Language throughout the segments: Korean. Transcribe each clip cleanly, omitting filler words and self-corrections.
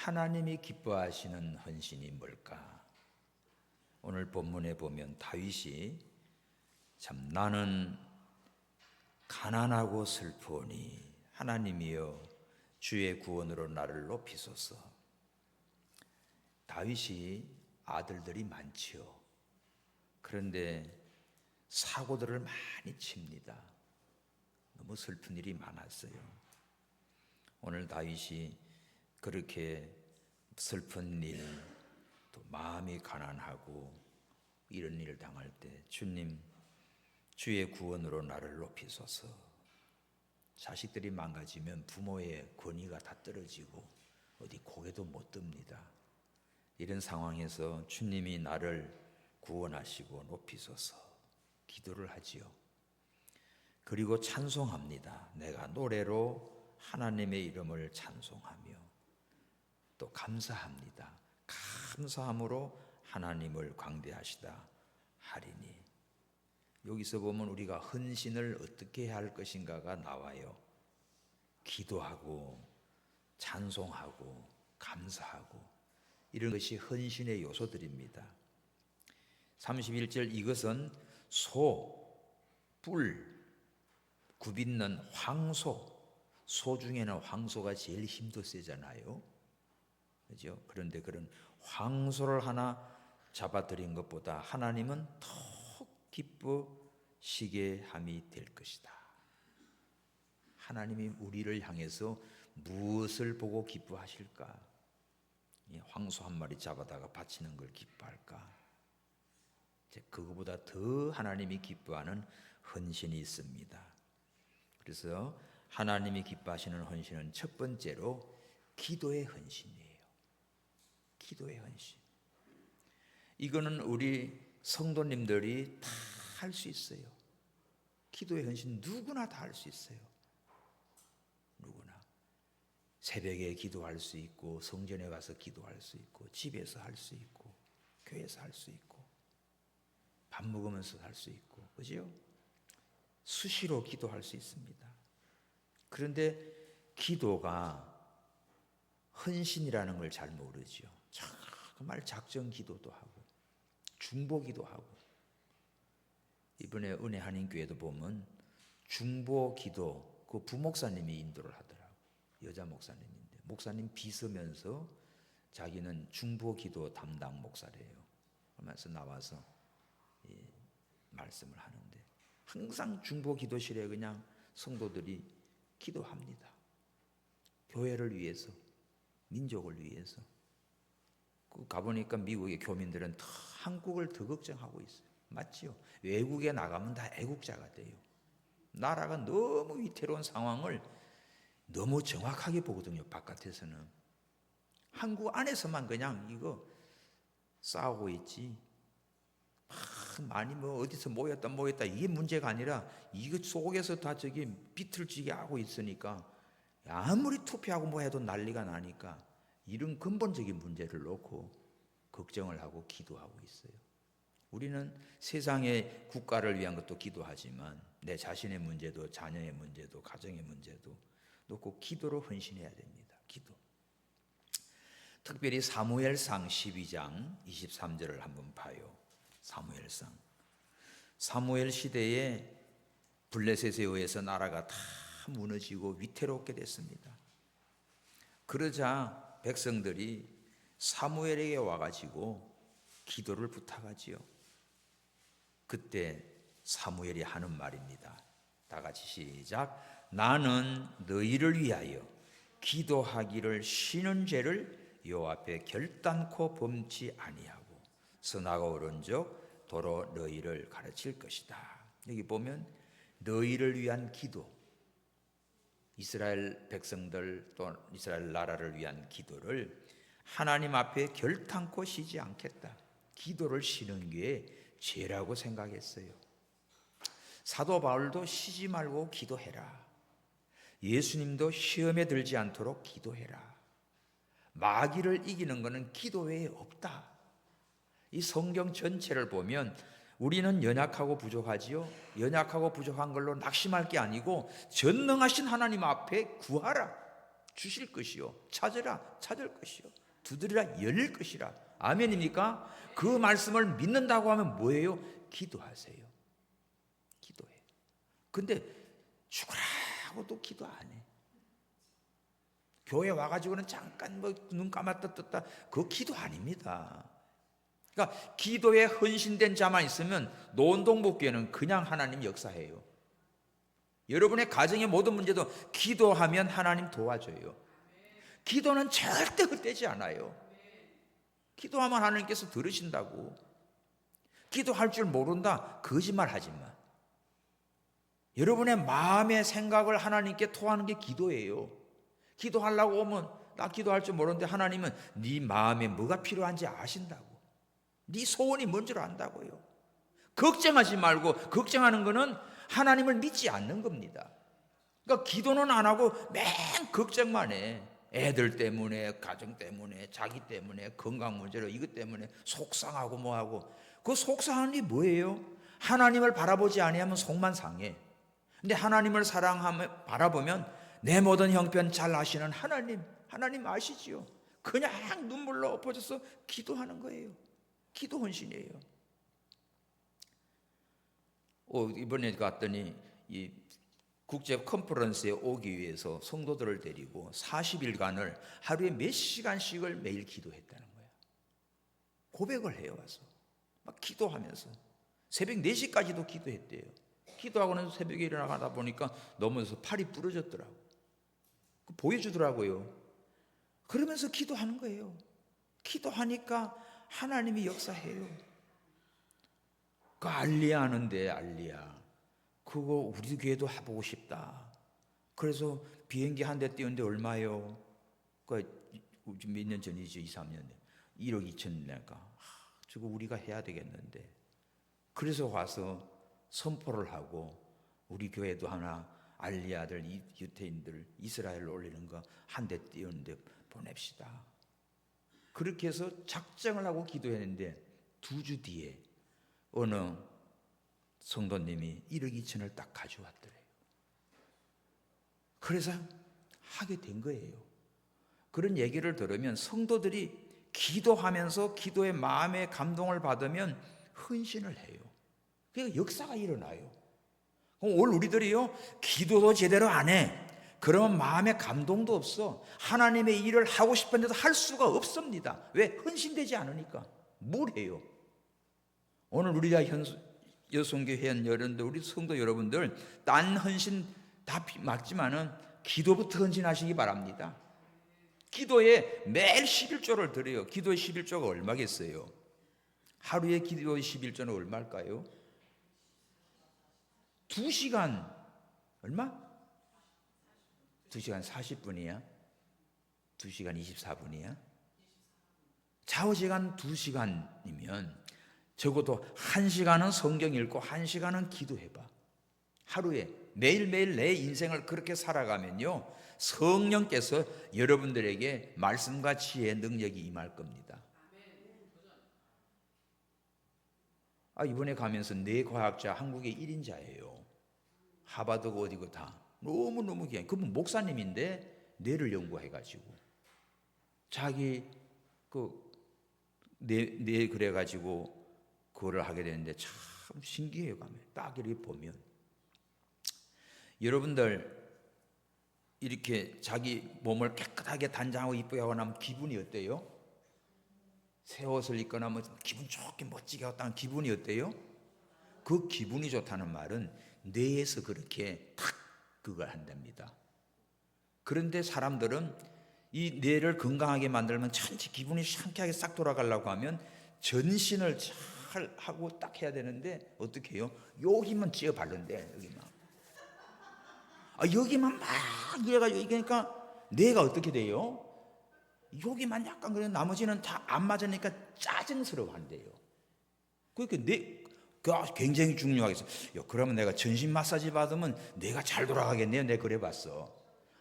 하나님이 기뻐하시는 헌신이 뭘까? 오늘 본문에 보면 다윗이 참 나는 가난하고 슬프오니 하나님이여 주의 구원으로 나를 높이소서. 다윗이 아들들이 많지요. 그런데 사고들을 많이 칩니다. 너무 슬픈 일이 많았어요. 오늘 다윗이 그렇게 슬픈 일, 또 마음이 가난하고 이런 일을 당할 때 주님, 주의 구원으로 나를 높이소서. 자식들이 망가지면 부모의 권위가 다 떨어지고 어디 고개도 못 듭니다. 이런 상황에서 주님이 나를 구원하시고 높이소서 기도를 하지요. 그리고 찬송합니다. 내가 노래로 하나님의 이름을 찬송하며 또 감사합니다. 감사함으로 하나님을 광대하시다 하리니. 여기서 보면 우리가 헌신을 어떻게 해야 할 것인가가 나와요. 기도하고 찬송하고 감사하고 이런 것이 헌신의 요소들입니다. 31절 이것은 소, 뿔, 굽있는 황소, 소 중에는 황소가 제일 힘도 세잖아요. 그죠? 그런데 그런 황소를 하나 잡아들인 것보다 하나님은 더 기쁘시게 함이 될 것이다. 하나님이 우리를 향해서 무엇을 보고 기뻐하실까? 황소 한 마리 잡아다가 바치는 걸 기뻐할까? 그거보다 더 하나님이 기뻐하는 헌신이 있습니다. 그래서 하나님이 기뻐하시는 헌신은 첫 번째로 기도의 헌신이에요. 기도의 헌신. 이거는 우리 성도님들이 다 할 수 있어요. 기도의 헌신 누구나 다 할 수 있어요. 누구나. 새벽에 기도할 수 있고, 성전에 가서 기도할 수 있고, 집에서 할 수 있고, 교회에서 할 수 있고, 밥 먹으면서 할 수 있고, 그죠? 수시로 기도할 수 있습니다. 그런데 기도가 헌신이라는 걸 잘 모르죠. 정말 작정 기도도 하고, 중보 기도하고, 이번에 은혜 한인교회도 보면 중보 기도, 그 부목사님이 인도를 하더라고요. 여자 목사님인데, 목사님 비서면서 자기는 중보 기도 담당 목사래요. 그러면서 나와서 말씀을 하는데 항상 중보 기도실에 그냥 성도들이 기도합니다. 교회를 위해서, 민족을 위해서. 가보니까 미국의 교민들은 더 한국을 더 걱정하고 있어요. 맞지요? 외국에 나가면 다 애국자가 돼요. 나라가 너무 위태로운 상황을 너무 정확하게 보거든요. 바깥에서는. 한국 안에서만 그냥 이거 싸우고 있지. 많이 뭐 어디서 모였다 이게 문제가 아니라 이거 속에서 다 저기 비틀지게 하고 있으니까 아무리 투표하고 뭐 해도 난리가 나니까 이런 근본적인 문제를 놓고 걱정을 하고 기도하고 있어요. 우리는 세상의 국가를 위한 것도 기도하지만 내 자신의 문제도, 자녀의 문제도, 가정의 문제도 놓고 기도로 헌신해야 됩니다. 기도. 특별히 사무엘상 12장 23절을 한번 봐요. 사무엘상. 사무엘 시대에 블레셋에 의해서 나라가 다 무너지고 위태롭게 됐습니다. 그러자 백성들이 사무엘에게 와가지고 기도를 부탁하지요. 그때 사무엘이 하는 말입니다. 다 같이 시작. 나는 너희를 위하여 기도하기를 쉬는 죄를 여호와 앞에 결단코 범치 아니하고 선하가 오른즉 도로 너희를 가르칠 것이다. 여기 보면 너희를 위한 기도, 이스라엘 백성들 또 이스라엘 나라를 위한 기도를 하나님 앞에 결단코 쉬지 않겠다. 기도를 쉬는 게 죄라고 생각했어요. 사도 바울도 쉬지 말고 기도해라. 예수님도 시험에 들지 않도록 기도해라. 마귀를 이기는 것은 기도 외에 없다. 이 성경 전체를 보면 우리는 연약하고 부족하지요. 연약하고 부족한 걸로 낙심할 게 아니고 전능하신 하나님 앞에 구하라. 주실 것이요, 찾으라 찾을 것이요, 두드리라 열릴 것이라. 아멘입니까? 그 말씀을 믿는다고 하면 뭐예요? 기도하세요. 기도해. 근데 죽으라 하고도 기도 안 해. 교회 와가지고는 잠깐 뭐 눈 감았다 떴다, 그거 기도 아닙니다. 그러니까 기도에 헌신된 자만 있으면 노원동복교회는 그냥 하나님 역사해요. 여러분의 가정의 모든 문제도 기도하면 하나님 도와줘요. 기도는 절대 헛되지 않아요. 기도하면 하나님께서 들으신다고. 기도할 줄 모른다, 거짓말 하지 마. 여러분의 마음의 생각을 하나님께 토하는 게 기도예요. 기도하려고 오면 나 기도할 줄 모르는데 하나님은 네 마음에 뭐가 필요한지 아신다고. 네 소원이 뭔 줄 안다고요. 걱정하지 말고, 걱정하는 거는 하나님을 믿지 않는 겁니다. 그러니까 기도는 안 하고 맨 걱정만 해. 애들 때문에, 가정 때문에, 자기 때문에, 건강 문제로 이것 때문에 속상하고 뭐하고. 그 속상한 게 뭐예요? 하나님을 바라보지 아니하면 속만 상해. 근데 하나님을 사랑하며 바라보면 내 모든 형편 잘 아시는 하나님 아시지요. 그냥 눈물로 엎어져서 기도하는 거예요. 기도 헌신이에요. 이번에 갔더니 이 국제 컨퍼런스에 오기 위해서 성도들을 데리고 40일간을 하루에 몇 시간씩을 매일 기도했다는 거야. 고백을 해요. 와서 막 기도하면서 새벽 4시까지도 기도했대요. 기도하고는 새벽에 일어나다 보니까 넘어져서 팔이 부러졌더라고. 보여주더라고요. 그러면서 기도하는 거예요. 기도하니까 하나님이 역사해요. 그 알리야 하는데, 알리야 그거 우리 교회도 해보고 싶다. 그래서 비행기 한 대 띄우는데 얼마요? 몇 년 전이죠. 2, 3년. 1억 2천 내가. 저거 우리가 해야 되겠는데. 그래서 와서 선포를 하고 우리 교회도 하나 알리아들, 유태인들 이스라엘로 올리는 거 한 대 띄우는데 보냅시다. 그렇게 해서 작정을 하고 기도했는데 2주 뒤에 어느 성도님이 1억 2천을 딱 가져왔더래요. 그래서 하게 된 거예요. 그런 얘기를 들으면 성도들이 기도하면서 기도의 마음의 감동을 받으면 헌신을 해요. 그러니까 역사가 일어나요. 오늘 우리들이요, 기도도 제대로 안 해. 그러면 마음에 감동도 없어. 하나님의 일을 하고 싶은데도 할 수가 없습니다. 왜? 헌신되지 않으니까. 뭘 해요? 오늘 우리가 여성교 회원 여러분들, 우리 성도 여러분들, 딴 헌신 다 맞지만은 기도부터 헌신하시기 바랍니다. 기도에 매일 11조를 드려요. 기도의 11조가 얼마겠어요? 하루에 기도의 11조는 얼마일까요? 2시간 얼마? 2시간 40분이야? 2시간 24분이야? 좌우시간 2시간이면 적어도 1시간은 성경 읽고 1시간은 기도해봐. 하루에 매일매일 내 인생을 그렇게 살아가면요, 성령께서 여러분들에게 말씀과 지혜의 능력이 임할 겁니다. 이번에 가면서 뇌과학자 한국의 1인자예요. 하버드고 어디고 다 너무너무 귀한, 그분 목사님인데 뇌를 연구해가지고 자기 뇌 그래가지고 그거를 하게 되는데 참 신기해요. 가면 딱 이렇게 보면 여러분들 이렇게 자기 몸을 깨끗하게 단장하고 이쁘게 하고 나면 기분이 어때요? 새 옷을 입거나 뭐 기분 좋게 멋지게 하고 기분이 어때요? 그 기분이 좋다는 말은 뇌에서 그렇게 탁 그걸 한답니다. 그런데 사람들은 이 뇌를 건강하게 만들면 천지 기분이 상쾌하게 싹 돌아가려고 하면 전신을 잘 하고 딱 해야 되는데 어떻게 해요? 여기만 쥐어 바른대. 여기만 막 이래가지고, 그러니까 뇌가 어떻게 돼요? 여기만 약간 그래, 나머지는 다 안 맞으니까 짜증스러워 한대요. 그러니까 뇌가 굉장히 중요하겠어. 그러면 내가 전신 마사지 받으면 뇌가 잘 돌아가겠네요. 내가 그래 봤어.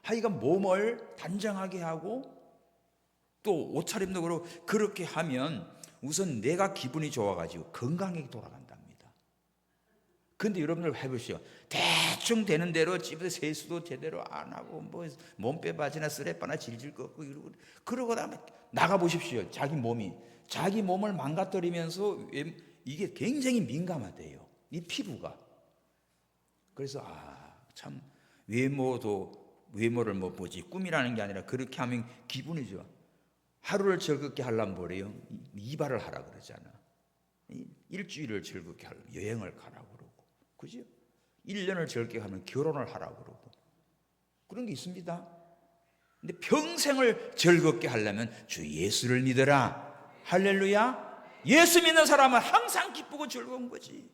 하여간 몸을 단정하게 하고 또 옷차림도 그렇고 그렇게 하면 우선 내가 기분이 좋아가지고 건강하게 돌아간답니다. 근데 여러분들 해보시오. 대충 되는 대로 집에서 세수도 제대로 안 하고 뭐 몸빼 바지나 쓰레빠나 질질 걷고 이러고 그러고 나면 나가 보십시오. 자기 몸을 망가뜨리면서 이게 굉장히 민감하대요. 이 피부가. 그래서 참 외모를 뭐 뭐지 꿈이라는 게 아니라 그렇게 하면 기분이 좋아. 하루를 즐겁게 하려면 뭐래요? 이발을 하라 그러잖아. 일주일을 즐겁게 하려면 여행을 가라고 그러고, 그죠? 1년을 즐겁게 하면 결혼을 하라고 그러고 그런 게 있습니다. 근데 평생을 즐겁게 하려면 주 예수를 믿어라. 할렐루야. 예수 믿는 사람은 항상 기쁘고 즐거운 거지.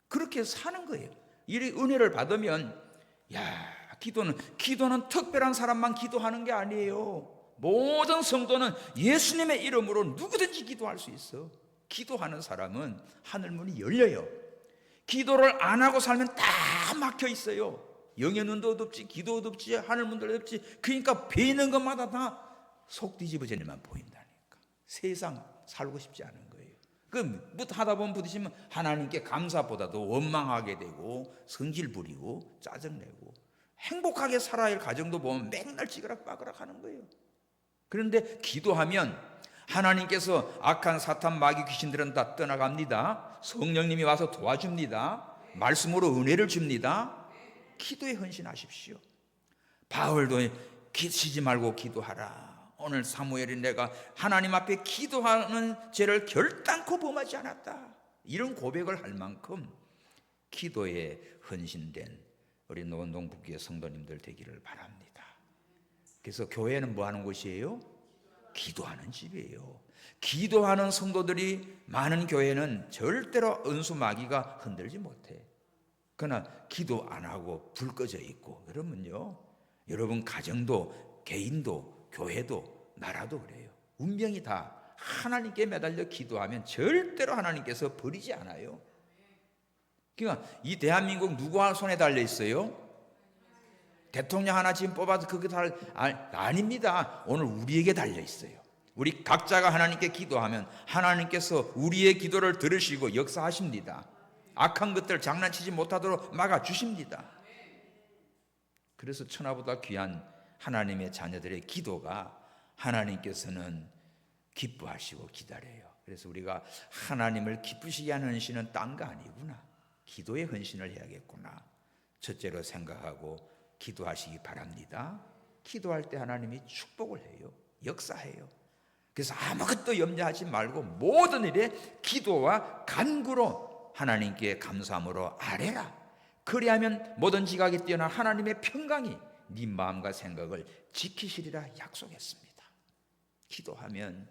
그렇게 사는 거예요. 이 은혜를 받으면 기도는 특별한 사람만 기도하는 게 아니에요. 모든 성도는 예수님의 이름으로 누구든지 기도할 수 있어. 기도하는 사람은 하늘 문이 열려요. 기도를 안 하고 살면 다 막혀 있어요. 영의 눈도 어둡지, 기도도 없지, 하늘 문도 어둡지. 그러니까 베이는 것마다 다 속 뒤집어진 일만 보인다니까. 세상 살고 싶지 않은 거예요. 그 하다 보면 부딪히면 하나님께 감사보다도 원망하게 되고 성질 부리고 짜증내고 행복하게 살아야 할 가정도 보면 맨날 찌그락빠그락 하는 거예요. 그런데 기도하면 하나님께서 악한 사탄 마귀 귀신들은 다 떠나갑니다. 성령님이 와서 도와줍니다. 말씀으로 은혜를 줍니다. 기도에 헌신하십시오. 바울도 쉬지 말고 기도하라. 오늘 사무엘이 내가 하나님 앞에 기도하는 죄를 결단코 범하지 않았다. 이런 고백을 할 만큼 기도에 헌신된 우리 노원동 북교회 성도님들 되기를 바랍니다. 그래서 교회는 뭐 하는 곳이에요? 기도하는 집이에요. 기도하는 성도들이 많은 교회는 절대로 은수 마귀가 흔들지 못해. 그러나 기도 안 하고 불 꺼져 있고 그러면요, 여러분 가정도 개인도 교회도 나라도 그래요. 운명이 다 하나님께 매달려 기도하면 절대로 하나님께서 버리지 않아요. 그러니까 이 대한민국 누구 손에 달려 있어요? 대통령 하나 지금 뽑아서 그게 아닙니다. 오늘 우리에게 달려 있어요. 우리 각자가 하나님께 기도하면 하나님께서 우리의 기도를 들으시고 역사하십니다. 악한 것들 장난치지 못하도록 막아주십니다. 그래서 천하보다 귀한 하나님의 자녀들의 기도가 하나님께서는 기뻐하시고 기다려요. 그래서 우리가 하나님을 기쁘시게 하는 헌신은 딴 거 아니구나, 기도에 헌신을 해야겠구나, 첫째로 생각하고 기도하시기 바랍니다. 기도할 때 하나님이 축복을 해요. 역사해요. 그래서 아무것도 염려하지 말고 모든 일에 기도와 간구로 하나님께 감사함으로 아뢰라. 그리하면 모든 지각이 뛰어난 하나님의 평강이 네 마음과 생각을 지키시리라 약속했습니다. 기도하면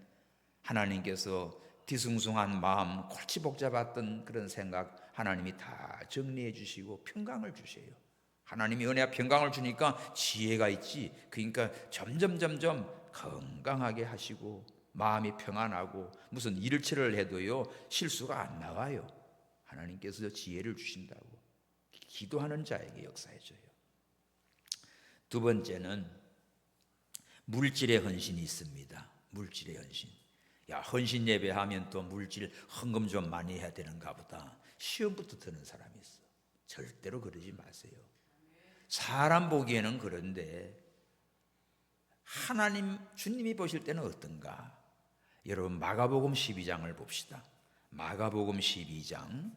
하나님께서 뒤숭숭한 마음, 골치 복잡했던 그런 생각 하나님이 다 정리해 주시고 평강을 주세요. 하나님이 은혜와 평강을 주니까 지혜가 있지. 그러니까 점점 건강하게 하시고 마음이 평안하고 무슨 일처를 해도요 실수가 안 나와요. 하나님께서 지혜를 주신다고. 기도하는 자에게 역사해줘요. 두 번째는 물질의 헌신이 있습니다. 물질의 헌신. 헌신 예배하면 또 물질 헌금 좀 많이 해야 되는가 보다, 시험부터 드는 사람이 있어. 절대로 그러지 마세요. 사람 보기에는 그런데 하나님 주님이 보실 때는 어떤가? 여러분 마가복음 12장을 봅시다. 마가복음 12장.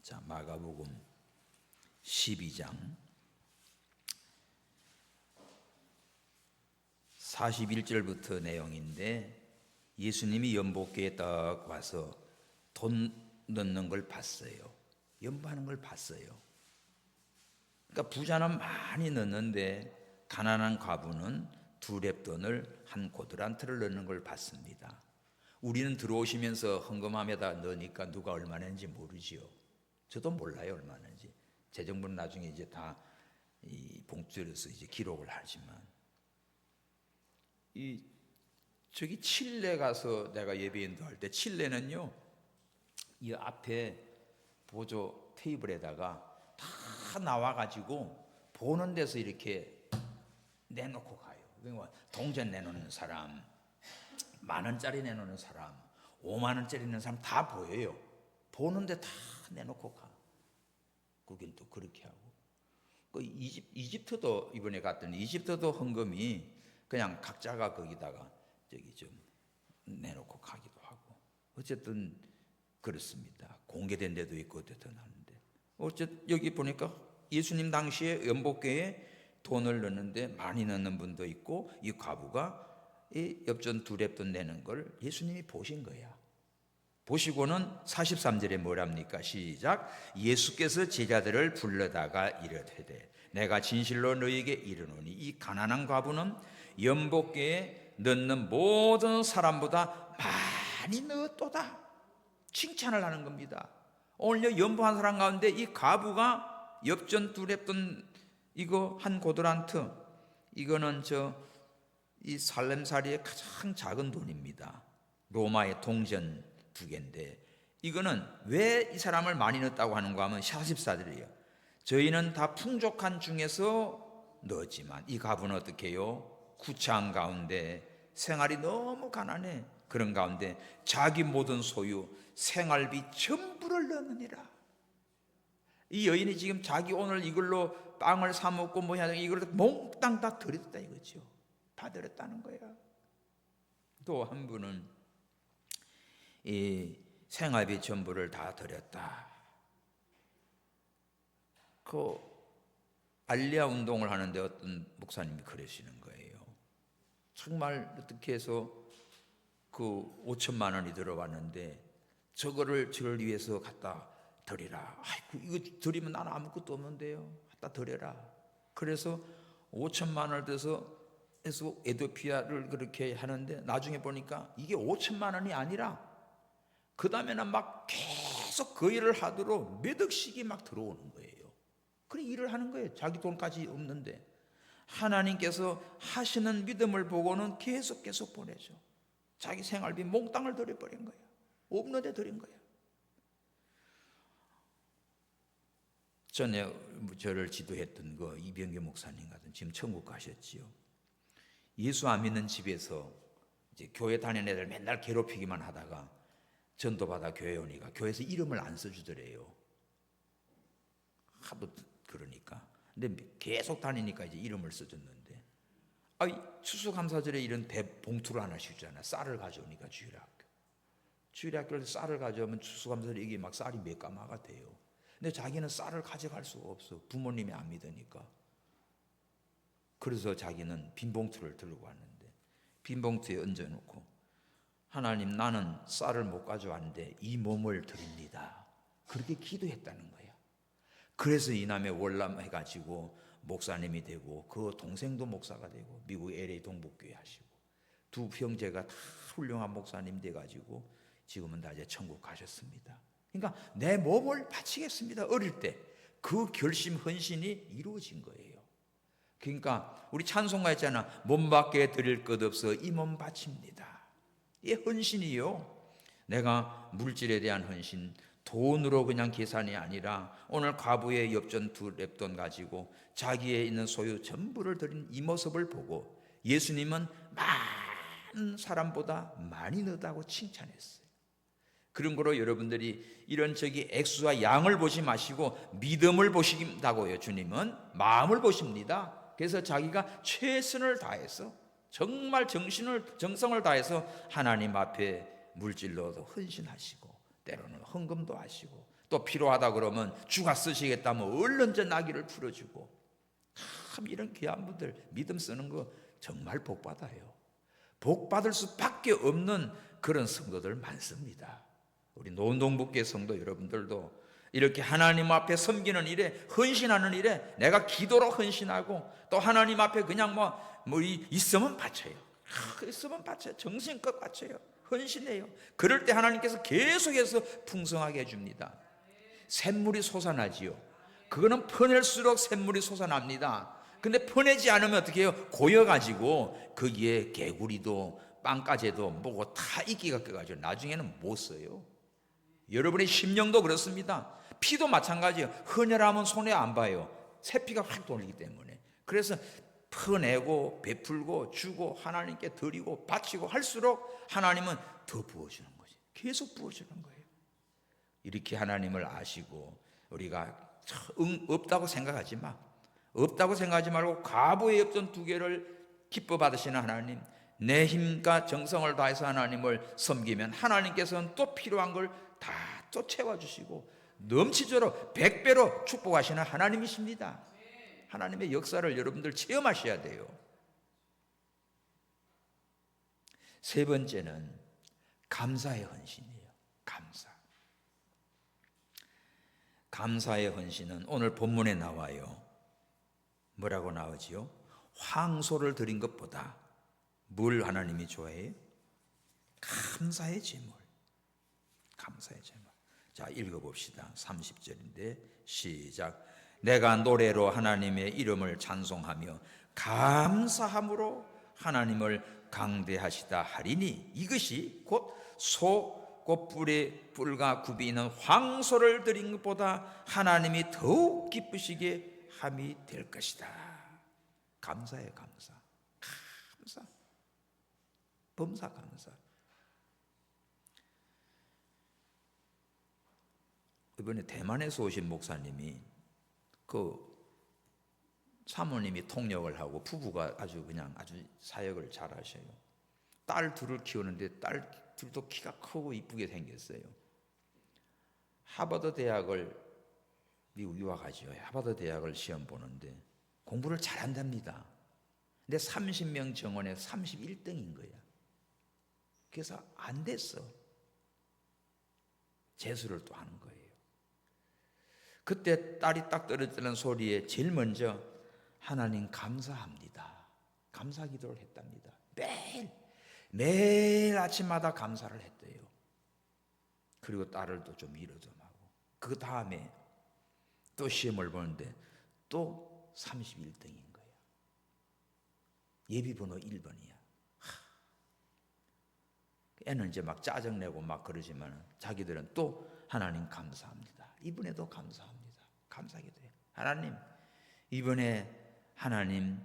자, 마가복음 12장 41절부터 내용인데, 예수님이 연복교에 딱 와서 돈 넣는 걸 봤어요. 연보하는 걸 봤어요. 그러니까 부자는 많이 넣는데 가난한 과부는 2렙돈을 한 고드란트를 넣는 걸 봤습니다. 우리는 들어오시면서 헌금함에다 넣으니까 누가 얼마 낸지 모르지요. 저도 몰라요 얼마는지. 재정부는 나중에 이제 다 이 봉투에서 이제 기록을 하지만, 저기 칠레 가서 내가 예배인도 할 때, 칠레는요 이 앞에 보조 테이블에다가 다 나와가지고 보는 데서 이렇게 내놓고 가요. 그러니까 동전 내놓는 사람, 10,000원짜리 내놓는 사람, 50,000원짜리 내놓는 사람 다 보여요. 보는데 다 내놓고 가. 거긴 또 그렇게 하고. 그 이집트도 이번에 갔더니 이집트도 헌금이 그냥 각자가 거기다가 저기 좀 내놓고 가기도 하고. 어쨌든 그렇습니다. 공개된 데도 있고 어쨌든 하는데. 어쨌든 여기 보니까 예수님 당시에 연복교에 돈을 넣는데 많이 넣는 분도 있고, 이 과부가 이 엽전 2렙돈 내는 걸 예수님이 보신 거야. 보시고는 43절에 뭐랍니까? 시작. 예수께서 제자들을 불러다가 이르되 내가 진실로 너희에게 이르노니 이 가난한 과부는 연복교에 넣는 모든 사람보다 많이 넣었도다. 칭찬을 하는 겁니다. 오늘 연보한 사람 가운데 이 과부가 엽전 2렙돈 이거 한 고드란트, 이거는 이 살렘살이의 가장 작은 돈입니다. 로마의 동전 2개인데, 이거는 왜 이 사람을 많이 넣었다고 하는가 하면 44절이에요. 저희는 다 풍족한 중에서 넣었지만 이 과부는 어떻게 해요? 구차한 가운데 생활이 너무 가난해. 그런 가운데 자기 모든 소유 생활비 전부를 넣느니라. 이 여인이 지금 자기 오늘 이걸로 빵을 사 먹고 뭐 해야 되나 이걸 몽땅 다 들였다 이거죠. 다 들였다는 거야. 또 한 분은 이 생활비 전부를 다 들였다. 그 알리아 운동을 하는데 어떤 목사님이 그러시는 거예요. 정말 어떻게 해서 그 5천만 원이 들어왔는데 저거를 저를 위해서 갖다 드리라. 아이고 이거 드리면 나는 아무것도 없는데요. 갖다 드려라. 그래서 5천만 원을 들어서 해서 에도피아를 그렇게 하는데 나중에 보니까 이게 5천만 원이 아니라 그 다음에는 막 계속 그 일을 하도록 몇 억씩이 막 들어오는 거예요. 그래 일을 하는 거예요. 자기 돈까지 없는데 하나님께서 하시는 믿음을 보고는 계속 보내죠. 자기 생활비 몽땅을 들여버린 거예요. 없는데 드린 거예요. 전에 저를 지도했던 그 이병규 목사님 같은 지금 천국 가셨지요. 예수 안 믿는 집에서 이제 교회 다니는 애들 맨날 괴롭히기만 하다가 전도받아 교회 오니까 교회에서 이름을 안 써주더래요. 하도 그러니까. 근데 계속 다니니까 이제 이름을 써줬는데, 추수감사절에 이런 봉투를 하나씩 주잖아. 쌀을 가져오니까 주일학교에서 쌀을 가져오면 추수감사절에 이게 막 쌀이 몇 가마가 돼요. 근데 자기는 쌀을 가져갈 수가 없어. 부모님이 안 믿으니까. 그래서 자기는 빈 봉투를 들고 왔는데 빈 봉투에 얹어놓고, 하나님 나는 쌀을 못 가져왔는데 이 몸을 드립니다. 그렇게 기도했다는 거야. 그래서 이남에 월남해가지고 목사님이 되고 그 동생도 목사가 되고 미국 LA 동북교회 하시고 두 형제가 다 훌륭한 목사님 돼가지고 지금은 다 이제 천국 가셨습니다. 그러니까 내 몸을 바치겠습니다. 어릴 때 그 결심 헌신이 이루어진 거예요. 그러니까 우리 찬송가 했잖아. 몸밖에 드릴 것 없어 이 몸 바칩니다. 이 헌신이요. 내가 물질에 대한 헌신, 돈으로 그냥 계산이 아니라 오늘 과부의 엽전 2렙돈 가지고 자기의 있는 소유 전부를 드린 이 모습을 보고 예수님은 많은 사람보다 많이 넣었다고 칭찬했어요. 그런 거로 여러분들이 이런 액수와 양을 보지 마시고 믿음을 보신다고요. 주님은 마음을 보십니다. 그래서 자기가 최선을 다해서 정말 정성을 다해서 하나님 앞에 물질로도 헌신하시고 때로는 헌금도 하시고 또 필요하다 그러면 주가 쓰시겠다면 얼른 저 나귀를 풀어주고, 참 이런 귀한 분들 믿음 쓰는 거 정말 복받아요. 복받을 수밖에 없는 그런 성도들 많습니다. 우리 노원동북교회 성도 여러분들도 이렇게 하나님 앞에 섬기는 일에 헌신하는 일에 내가 기도로 헌신하고 또 하나님 앞에 그냥 있으면 바쳐요. 있으면 바쳐요. 정신껏 바쳐요. 헌신해요. 그럴 때 하나님께서 계속해서 풍성하게 해줍니다. 샘물이 솟아나지요. 그거는 퍼낼수록 샘물이 솟아납니다. 근데 퍼내지 않으면 어떻게 해요? 고여가지고 거기에 개구리도 빵가재도 뭐고 다 이끼가 껴가지고 나중에는 못 써요. 여러분의 심령도 그렇습니다. 피도 마찬가지예요. 헌혈하면 손에 안 봐요. 새피가 확 돌리기 때문에. 그래서 퍼내고 베풀고 주고 하나님께 드리고 바치고 할수록 하나님은 더 부어주는 거지. 계속 부어주는 거예요. 이렇게 하나님을 아시고 우리가 없다고 생각하지 마. 없다고 생각하지 말고 과부의 엽전 2개를 기뻐 받으시는 하나님, 내 힘과 정성을 다해서 하나님을 섬기면 하나님께서는 또 필요한 걸 다 또 채워주시고 넘치도록 100배로 축복하시는 하나님이십니다. 하나님의 역사를 여러분들 체험하셔야 돼요. 세 번째는 감사의 헌신이에요. 감사의 헌신은 오늘 본문에 나와요. 뭐라고 나오지요? 황소를 드린 것보다 뭘 하나님이 좋아해요? 감사의 제물. 자, 읽어봅시다. 30절인데 시작. 내가 노래로 하나님의 이름을 찬송하며 감사함으로 하나님을 강대하시다 하리니 이것이 곧 뿔과 굽이 있는 황소를 드린 것보다 하나님이 더욱 기쁘시게 함이 될 것이다. 감사해요. 감사. 범사 감사. 이번에 대만에서 오신 목사님이 사모님이 통역을 하고 부부가 아주 사역을 잘 하셔요. 딸 둘을 키우는데 딸 둘도 키가 크고 이쁘게 생겼어요. 하버드 대학을 미국 유학하죠. 하버드 대학을 시험 보는데 공부를 잘한답니다. 근데 30명 정원에 31등인 거야. 그래서 안 됐어. 재수를 또 하는 거예요. 그때 딸이 딱 떨어지는 소리에 제일 먼저 하나님 감사합니다. 감사 기도를 했답니다. 매일 아침마다 감사를 했대요. 그리고 딸을 또 좀 위로 좀 하고 그 다음에 또 시험을 보는데 또 31등인 거야. 예비번호 1번이야. 애는 이제 막 짜증내고 막 그러지만 자기들은 또 하나님 감사합니다. 이번에도 감사합니다. 감사기도해요. 하나님, 이번에 하나님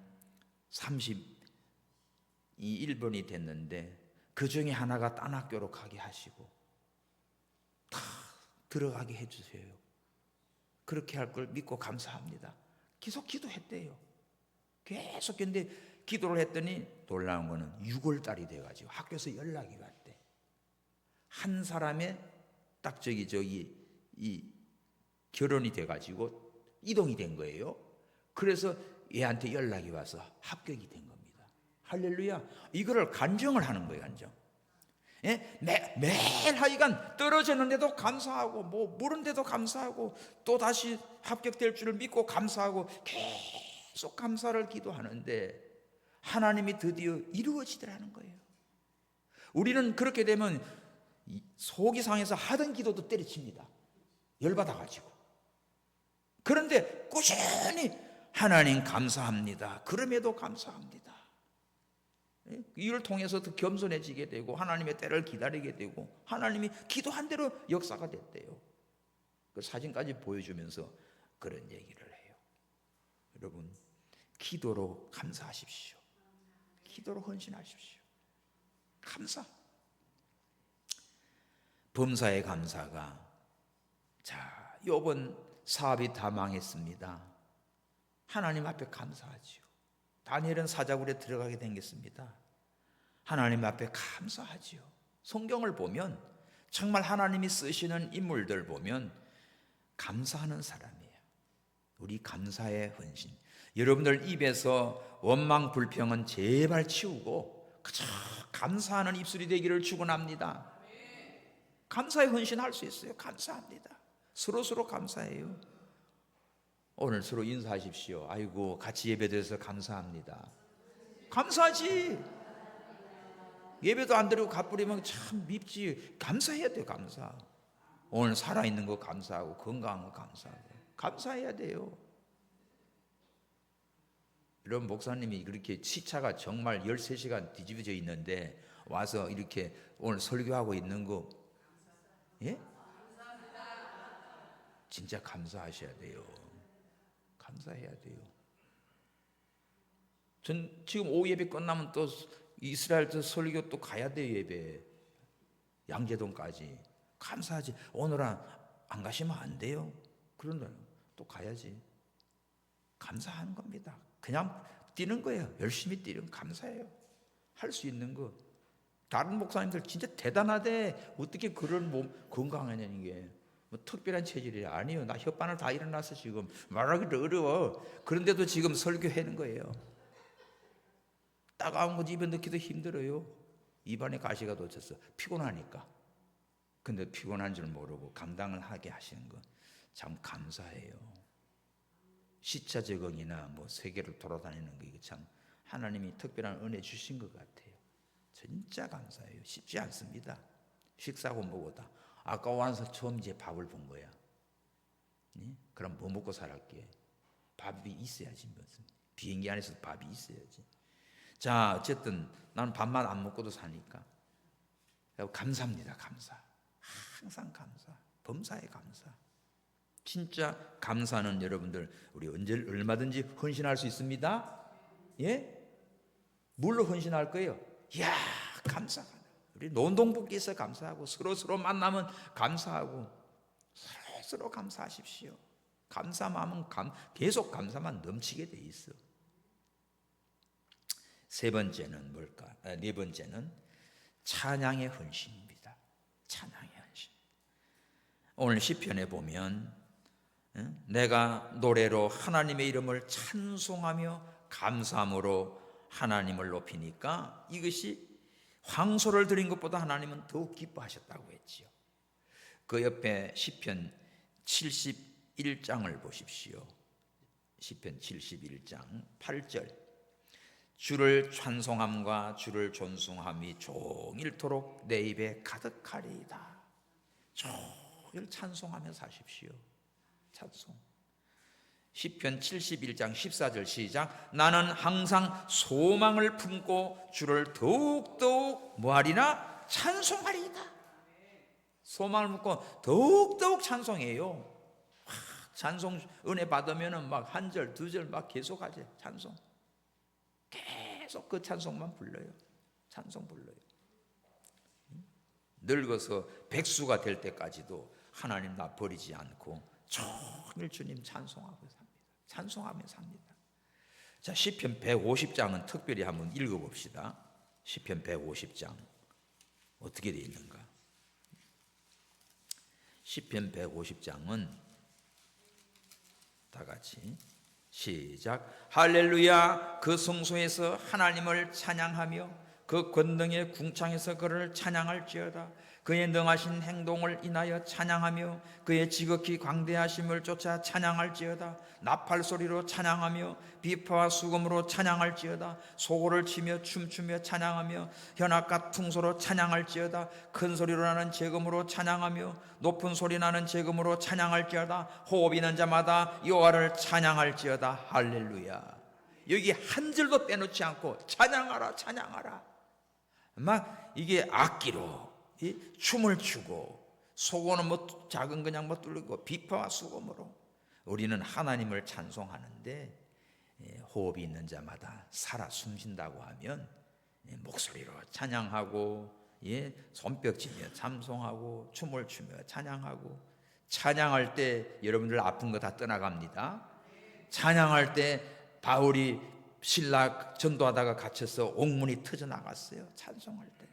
31번이 됐는데 그 중에 하나가 딴 학교로 가게 하시고 다 들어가게 해주세요. 그렇게 할 걸 믿고 감사합니다. 계속 기도했대요. 계속. 근데 기도를 했더니 놀라운 거는 6월 달이 돼가지고 학교에서 연락이 왔대. 한 사람의 딱 이 결혼이 돼가지고 이동이 된 거예요. 그래서 얘한테 연락이 와서 합격이 된 겁니다. 할렐루야. 이거를 간증을 하는 거예요. 간증. 예? 매일 하여간 떨어졌는데도 감사하고 모른데도 감사하고 또 다시 합격될 줄을 믿고 감사하고 계속 감사를 기도하는데 하나님이 드디어 이루어지더라는 거예요. 우리는 그렇게 되면 속이 상해서 하던 기도도 때려칩니다. 열받아가지고. 그런데 꾸준히 하나님 감사합니다. 그럼에도 감사합니다. 이를 통해서 더 겸손해지게 되고 하나님의 때를 기다리게 되고 하나님이 기도한 대로 역사가 됐대요. 그 사진까지 보여주면서 그런 얘기를 해요. 여러분, 기도로 감사하십시오. 기도로 헌신하십시오. 감사. 범사의 감사가, 자, 요번 사업이 다 망했습니다. 하나님 앞에 감사하지요. 다니엘은 사자굴에 들어가게 생겼습니다. 하나님 앞에 감사하지요. 성경을 보면 정말 하나님이 쓰시는 인물들 보면 감사하는 사람이에요. 우리 감사의 헌신. 여러분들 입에서 원망 불평은 제발 치우고 그저 감사하는 입술이 되기를 축원합니다. 감사의 헌신할 수 있어요. 감사합니다. 서로 감사해요. 오늘 서로 인사하십시오. 아이고, 같이 예배드려서 감사합니다. 감사하지. 예배도 안 드리고 갚으려면 참 밉지. 감사해야 돼요. 감사. 오늘 살아있는 거 감사하고 건강한 거 감사하고 감사해야 돼요. 이런 목사님이 그렇게 시차가 정말 13시간 뒤집어져 있는데 와서 이렇게 오늘 설교하고 있는 거, 예? 진짜 감사하셔야 돼요. 감사해야 돼요. 전 지금 오후 예배 끝나면 또 이스라엘 설교 또 가야 돼요. 예배 양재동까지. 감사하지. 오늘은 안 가시면 안 돼요. 그런데 또 가야지. 감사하는 겁니다. 그냥 뛰는 거예요. 열심히 뛰는 감사해요. 할 수 있는 거. 다른 목사님들 진짜 대단하대. 어떻게 그런 몸 건강하냐는 게. 뭐 특별한 체질이 아니에요. 나 혓바늘 다 일어나서 지금 말하기도 어려워. 그런데도 지금 설교하는 거예요. 따가운 거 입에 넣기도 힘들어요. 입안에 가시가 돋쳤어. 피곤하니까. 근데 피곤한 줄 모르고 감당을 하게 하시는 거 참 감사해요. 시차 적응이나 뭐 세계를 돌아다니는 거 이게 참 하나님이 특별한 은혜 주신 것 같아요. 진짜 감사해요. 쉽지 않습니다. 식사하고 뭐보다 아까 와서 처음 이제 밥을 본 거야. 네? 그럼 뭐 먹고 살았게? 밥이 있어야지 무슨. 비행기 안에서 밥이 있어야지. 자, 어쨌든 나는 밥만 안 먹고도 사니까 감사합니다. 감사. 항상 감사. 범사에 감사. 진짜 감사는 여러분들 우리 언제 얼마든지 헌신할 수 있습니다. 예? 뭘로 헌신할 거예요? 이야, 감사하다. 우리 논동복귀에서 감사하고 서로 만나면 감사하고 서로 감사하십시오. 감사 마음은 계속 감사만 넘치게 돼 있어. 세 번째는 뭘까? 네 번째는 찬양의 헌신입니다. 찬양의 헌신. 오늘 시편에 보면 내가 노래로 하나님의 이름을 찬송하며 감사함으로 하나님을 높이니까 이것이 황소를 드린 것보다 하나님은 더욱 기뻐하셨다고 했지요. 그 옆에 시편 71장을 보십시오. 시편 71장 8절. 주를 찬송함과 주를 존숭함이 종일토록 내 입에 가득하리이다. 종일 찬송하며 사십시오. 찬송. 시편 71장 14절 시작. 나는 항상 소망을 품고 주를 더욱더욱 뭐하리나? 찬송하리이다. 소망을 품고 더욱더욱 찬송해요. 찬송 은혜 받으면 막 한 절, 두 절 막 계속하지. 찬송. 계속 그 찬송만 불러요. 찬송 불러요. 늙어서 백수가 될 때까지도 하나님 나 버리지 않고 종일 주님 찬송하고 삽니다. 찬송하며 삽니다. 자, 시편 150장은 특별히 한번 읽어봅시다. 시편 150장 어떻게 되어 있는가? 시편 150장은 다 같이 시작. 할렐루야. 그 성소에서 하나님을 찬양하며 그 권능의 궁창에서 그를 찬양할지어다. 그의 능하신 행동을 인하여 찬양하며 그의 지극히 광대하심을 쫓아 찬양할지어다. 나팔 소리로 찬양하며 비파와 수금으로 찬양할지어다. 소고를 치며 춤추며 찬양하며 현악과 퉁소로 찬양할지어다. 큰 소리로 나는 재금으로 찬양하며 높은 소리 나는 재금으로 찬양할지어다. 호흡 있는 자마다 여호와를 찬양할지어다. 할렐루야. 여기 한 절도 빼놓지 않고 찬양하라 찬양하라. 막 이게 악기로 춤을 추고 소고는 뭐 작은 그냥 뭐 뚫리고 비파와 수금으로 우리는 하나님을 찬송하는데 호흡이 있는 자마다 살아 숨쉰다고 하면 목소리로 찬양하고 손뼉치며 찬송하고 춤을 추며 찬양하고 찬양할 때 여러분들 아픈 거 다 떠나갑니다. 찬양할 때 바울이 신라 전도하다가 갇혀서 옥문이 터져 나갔어요. 찬송할 때.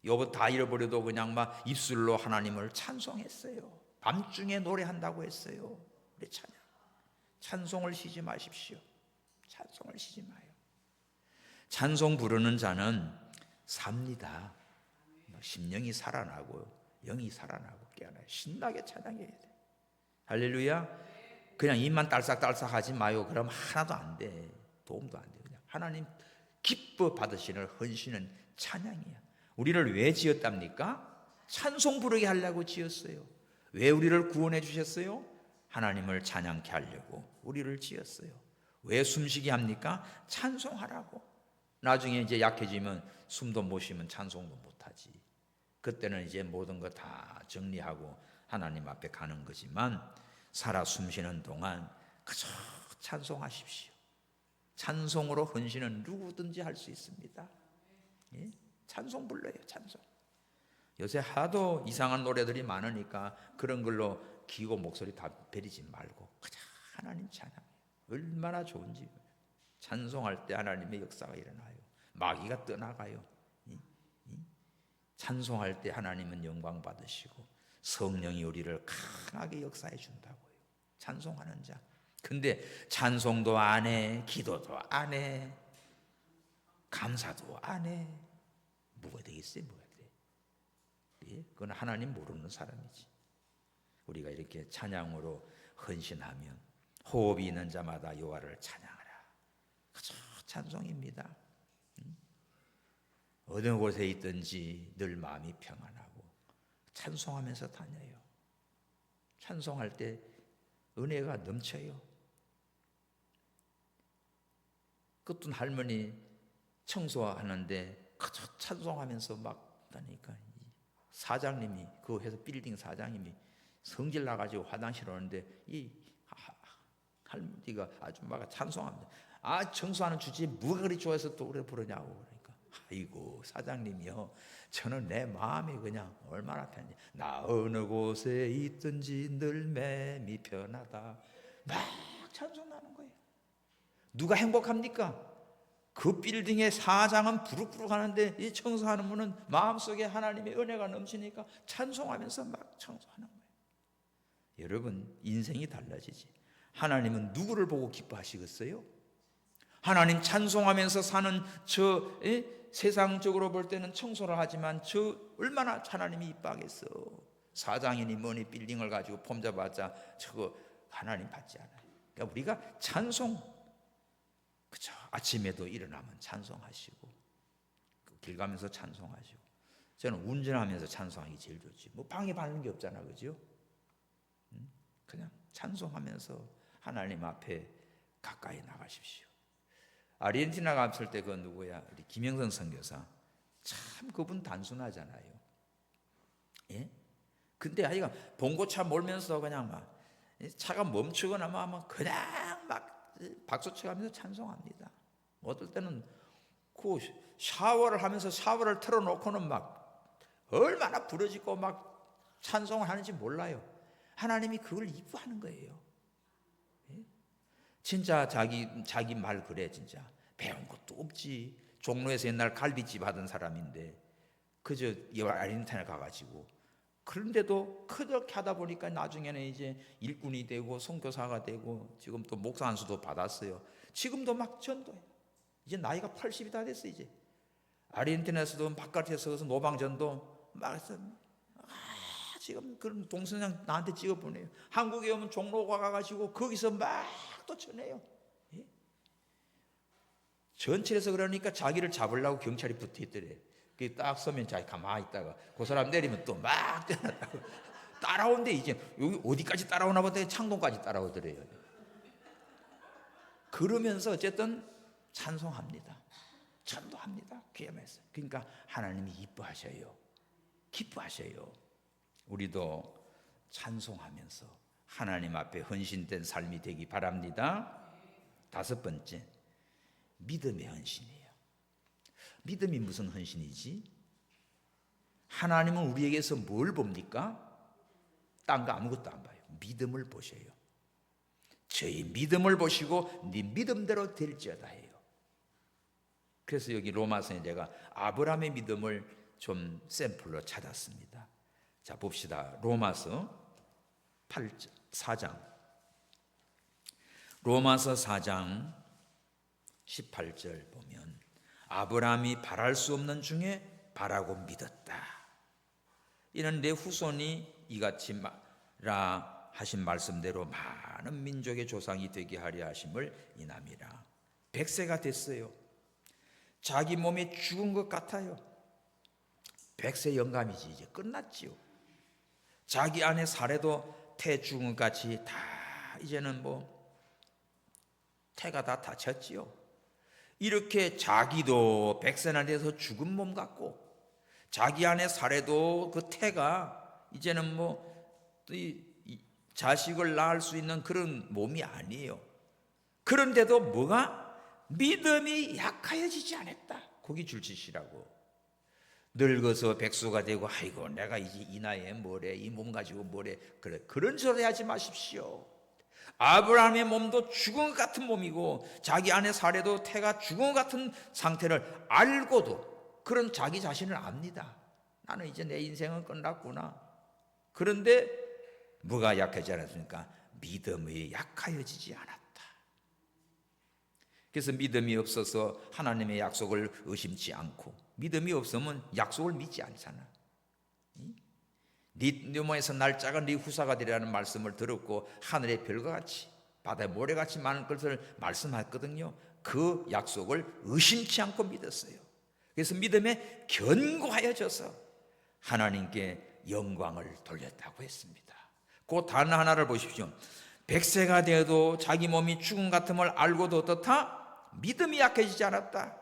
여보 다 잃어버려도 그냥 막 입술로 하나님을 찬송했어요. 밤중에 노래한다고 했어요. 우리 찬양. 찬송을 쉬지 마십시오. 찬송을 쉬지 마요. 찬송 부르는 자는 삽니다. 심령이 살아나고 영이 살아나고 깨어나요. 신나게 찬양해야 돼. 할렐루야. 그냥 입만 딸싹딸싹 하지 마요. 그럼 하나도 안 돼. 도움도 안 돼. 그냥 하나님 기뻐 받으시는 헌신은 찬양이야. 우리를 왜 지었답니까? 찬송 부르게 하려고 지었어요. 왜 우리를 구원해 주셨어요? 하나님을 찬양케 하려고 우리를 지었어요. 왜 숨쉬게 합니까? 찬송하라고. 나중에 이제 약해지면 숨도 못 쉬면 찬송도 못 하지. 그때는 이제 모든 거 다 정리하고 하나님 앞에 가는 거지만 살아 숨쉬는 동안 그저 찬송하십시오. 찬송으로 헌신은 누구든지 할 수 있습니다. 예? 찬송 불러요. 찬송. 요새 하도 이상한 노래들이 많으니까 그런 걸로 기고 목소리 다 베리지 말고 그냥 하나님 찬양. 얼마나 좋은지. 찬송할 때 하나님의 역사가 일어나요. 마귀가 떠나가요. 찬송할 때 하나님은 영광 받으시고 성령이 우리를 강하게 역사해 준다고요. 찬송하는 자. 근데 찬송도 안 해, 기도도 안 해, 감사도 안 해. 뭐가 되겠어요? 뭐가 돼? 예? 그건 하나님 모르는 사람이지. 우리가 이렇게 찬양으로 헌신하면 호흡이 있는 자마다 여호와를 찬양하라. 그저 찬송입니다. 어느 곳에 있든지 늘 마음이 평안하고 찬송하면서 다녀요. 찬송할 때 은혜가 넘쳐요. 어떤 할머니 청소하는데 그저 찬송하면서 막 다니까 사장님이 그 회사 빌딩 사장님이 성질 나가지고 화장실 오는데 이 할머니가 아주 막 찬송합니다. 아, 청소하는 주제에 뭐가 그리 좋아해서 또 그래 부르냐고. 그러니까 아이고 사장님이요, 저는 내 마음이 그냥 얼마나 편해. 나 어느 곳에 있든지 늘 맴이 편하다. 막 찬송하는 거예요. 누가 행복합니까? 그 빌딩의 사장은 부룩부룩 하는데 이 청소하는 분은 마음속에 하나님의 은혜가 넘치니까 찬송하면서 막 청소하는 거예요. 여러분, 인생이 달라지지. 하나님은 누구를 보고 기뻐하시겠어요? 하나님 찬송하면서 사는 저 세상적으로 볼 때는 청소를 하지만 저 얼마나 하나님이 이뻐하겠어. 사장이니 뭐니 빌딩을 가지고 폼 잡아봤자 저거 하나님 받지 않아요. 그러니까 우리가 찬송, 그쵸? 아침에도 일어나면 찬송하시고 길 가면서 찬송하시고. 저는 운전하면서 찬송하기 제일 좋지. 뭐 방해받는 게 없잖아, 그죠? 그냥 찬송하면서 하나님 앞에 가까이 나가십시오. 아르헨티나 갔을 때 그 누구야? 우리 김영선 선교사. 참 그분 단순하잖아요. 예? 근데 아이가 봉고차 몰면서 그냥 막 차가 멈추거나 막 그냥 막 박수 쳐가면서 찬송합니다. 어떨 때는 그 샤워를 하면서 샤워를 틀어놓고는 막 얼마나 부러지고 막 찬송을 하는지 몰라요. 하나님이 그걸 이뻐하는 거예요. 예? 진짜 자기 말 그래. 진짜 배운 것도 없지. 종로에서 옛날 갈비집 하던 사람인데 그저 아르헨티나에 가가지고, 그런데도 그렇게 하다 보니까 나중에는 이제 일꾼이 되고 선교사가 되고 지금 또 목사 안수도 받았어요. 지금도 막 전도해요. 이제 나이가 80이 다 됐어. 이제 아르헨티나에서도 바깥에 서서 노방전도 막 해서 지금 그런 동영상 나한테 찍어보내요. 한국에 오면 종로가 가가지고 거기서 막 또 전해요. 예? 전철에서 그러니까 자기를 잡으려고 경찰이 붙어있더래. 딱 서면 자기 가만히 있다가 그 사람 내리면 또 막 뛰어났다고 따라오는데 이제 여기 어디까지 따라오나 보다 창동까지 따라오더래요. 그러면서 어쨌든 찬송합니다. 전도합니다. 귀함에서. 그러니까 하나님이 이뻐하셔요. 기뻐하셔요. 우리도 찬송하면서 하나님 앞에 헌신된 삶이 되기 바랍니다. 5번째, 믿음의 헌신이에요. 믿음이 무슨 헌신이지? 하나님은 우리에게서 뭘 봅니까? 딴 거 아무것도 안 봐요. 믿음을 보셔요. 저희 믿음을 보시고 네 믿음대로 될지어다 해요. 그래서 여기 로마서에 제가 아브라함의 믿음을 좀 샘플로 찾았습니다. 자, 봅시다. 로마서 4장. 로마서 4장 18절 보면 아브라함이 바랄 수 없는 중에 바라고 믿었다. 이는 내 후손이 이같이 라 하신 말씀대로 많은 민족의 조상이 되게 하려 하심을 인함이라. 100세가 됐어요. 자기 몸에 죽은 것 같아요. 100세 영감이지. 이제 끝났지요. 자기 안에 살해도 태 죽은 것 같이 다 이제는 태가 다 다쳤지요. 이렇게 자기도 100세나 돼서 죽은 몸 같고 자기 안에 살해도 그 태가 이제는 이 자식을 낳을 수 있는 그런 몸이 아니에요. 그런데도 뭐가? 믿음이 약하여지지 않았다. 거기 줄치시라고. 늙어서 백수가 되고 아이고 내가 이제 이 나이에 뭐래, 이 몸 가지고 뭐래, 그래, 그런 소리 하지 마십시오. 아브라함의 몸도 죽은 것 같은 몸이고 자기 안에 살해도 태가 죽은 것 같은 상태를 알고도 그런 자기 자신을 압니다. 나는 이제 내 인생은 끝났구나. 그런데 뭐가 약해지지 않았습니까? 믿음이 약하여지지 않았다. 그래서 믿음이 없어서 하나님의 약속을 의심치 않고, 믿음이 없으면 약속을 믿지 않잖아. 네 몸에서 날짜가 네 후사가 되리라는 말씀을 들었고 하늘의 별과 같이 바다의 모래같이 많은 것을 말씀했거든요. 그 약속을 의심치 않고 믿었어요. 그래서 믿음에 견고하여져서 하나님께 영광을 돌렸다고 했습니다. 그 단 하나를 보십시오. 100세가 되어도 자기 몸이 죽음 같음을 알고도 어떻다? 믿음이 약해지지 않았다.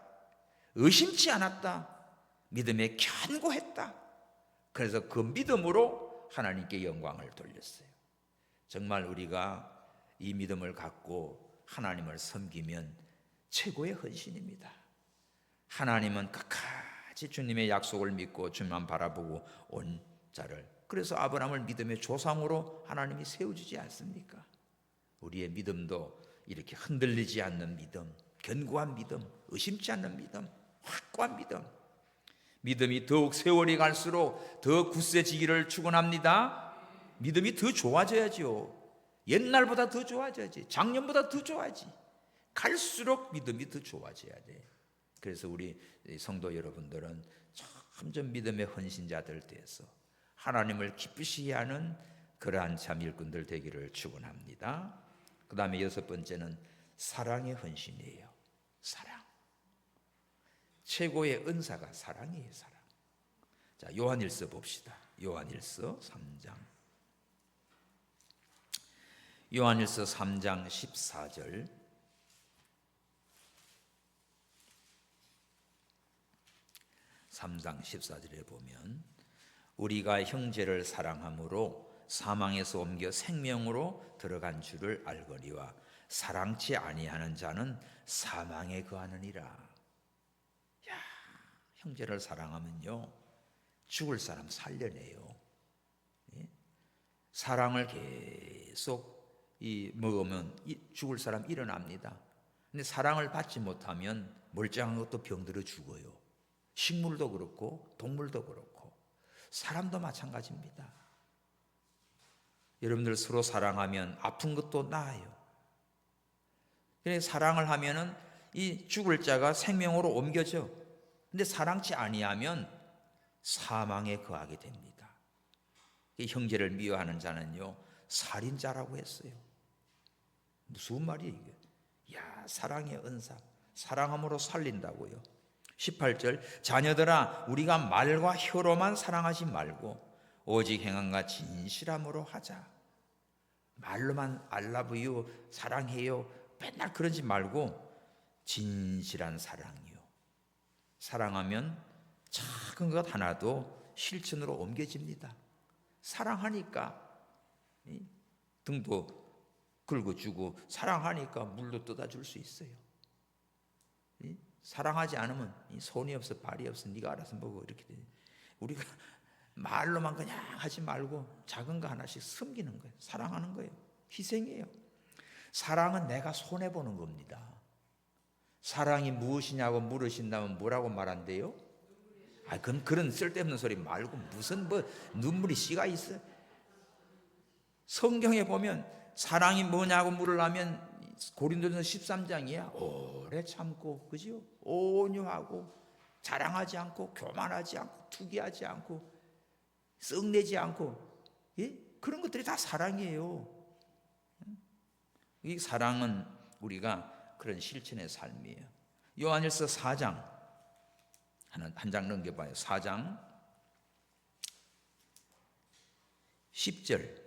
의심치 않았다. 믿음에 견고했다. 그래서 그 믿음으로 하나님께 영광을 돌렸어요. 정말 우리가 이 믿음을 갖고 하나님을 섬기면 최고의 헌신입니다. 하나님은 끝까지 주님의 약속을 믿고 주님만 바라보고 온 자를, 그래서 아브라함을 믿음의 조상으로 하나님이 세워주지 않습니까? 우리의 믿음도 이렇게 흔들리지 않는 믿음, 견고한 믿음, 의심치 않는 믿음, 확고한 믿음, 믿음이 더욱 세월이 갈수록 더 굳세지기를 축원합니다. 믿음이 더 좋아져야죠. 옛날보다 더 좋아져야지. 작년보다 더 좋아야지. 갈수록 믿음이 더 좋아져야 돼. 그래서 우리 성도 여러분들은 점점 믿음의 헌신자들 되어서 하나님을 기쁘시게 하는 그러한 참 일꾼들 되기를 축원합니다. 그 다음에 6번째는 사랑의 헌신이에요. 사랑. 최고의 은사가 사랑이에요. 사랑. 자, 요한일서 봅시다. 요한일서 3장. 요한일서 3장 14절. (3장 14절에) 보면 우리가 형제를 사랑함으로 사망에서 옮겨 생명으로 들어간 줄을 알거니와 사랑치 아니하는 자는 사망에 거하느니라. 야, 형제를 사랑하면요 죽을 사람 살려내요. 예? 사랑을 계속 먹으면 죽을 사람 일어납니다. 근데 사랑을 받지 못하면 멀쩡한 것도 병들어 죽어요. 식물도 그렇고 동물도 그렇고 사람도 마찬가지입니다. 여러분들 서로 사랑하면 아픈 것도 나아요. 그래서 사랑을 하면은 이 죽을 자가 생명으로 옮겨져. 근데 사랑치 아니하면 사망에 거하게 됩니다. 형제를 미워하는 자는요 살인자라고 했어요. 무슨 말이에요 이게? 야, 사랑의 은사, 사랑함으로 살린다고요. 18절, 자녀들아 우리가 말과 혀로만 사랑하지 말고 오직 행함과 진실함으로 하자. 말로만 I love you, 사랑해요 맨날 그러지 말고 진실한 사랑이요. 사랑하면 작은 것 하나도 실천으로 옮겨집니다. 사랑하니까 등도 긁어주고 사랑하니까 물도 떠다 줄 수 있어요. 사랑하지 않으면 손이 없어 발이 없어 네가 알아서 먹어 이렇게 돼. 우리가 말로만 그냥 하지 말고 작은 거 하나씩 섬기는 거예요. 사랑하는 거예요. 희생이에요. 사랑은 내가 손해보는 겁니다. 사랑이 무엇이냐고 물으신다면 뭐라고 말한대요? 그럼 그런 쓸데없는 소리 말고 무슨 눈물이 씨가 있어. 성경에 보면 사랑이 뭐냐고 물으려면 고린도전서 13장이야. 오래 참고, 그죠? 온유하고, 자랑하지 않고, 교만하지 않고, 투기하지 않고, 썩내지 않고, 예? 그런 것들이 다 사랑이에요. 이 사랑은 우리가 그런 실천의 삶이에요. 요한일서 4장, 한 장 넘겨봐요. 4장 10절